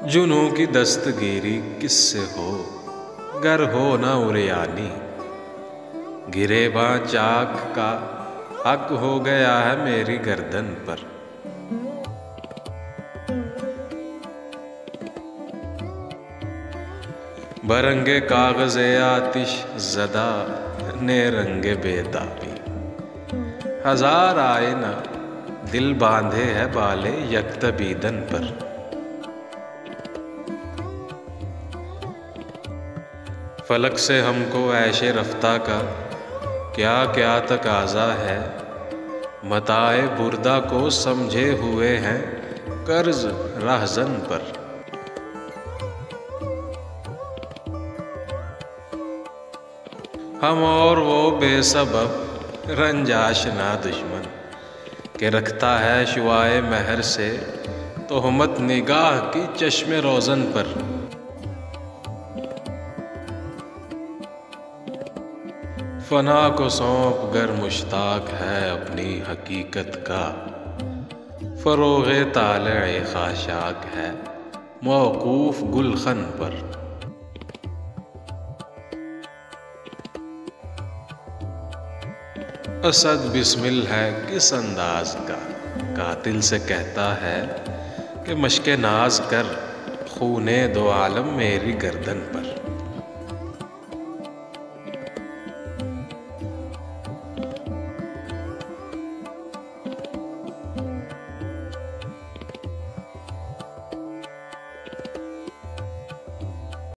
जुनूं की दस्तगीरी किससे हो, गर हो न उरियानी। गिरेबां चाक का हक हो गया है मेरी गर्दन पर। बरंगे कागज़े आतिश ज़दा ने रंगे बेताबी। हजार आए न दिल बांधे है बाले यकतबीदन पर। फलक से हमको ऐशे रफ्ता का क्या क्या तकाज़ा है। मताए बुर्दा को समझे हुए हैं कर्ज राहज़न पर। हम और वो बेसबब रंजाशना दुश्मन के रखता है शुआए महर से तोहमत निगाह की चश्मे रोज़न पर। फना को सौंप गर मुश्ताक है अपनी हकीकत का। फ़रोग़े ताले ख़ाशाक है मौक़ूफ़ गुलशन पर। असद बिस्मिल है किस अंदाज का, कातिल से कहता है कि मश्के नाज कर खूने दो आलम मेरी गर्दन पर।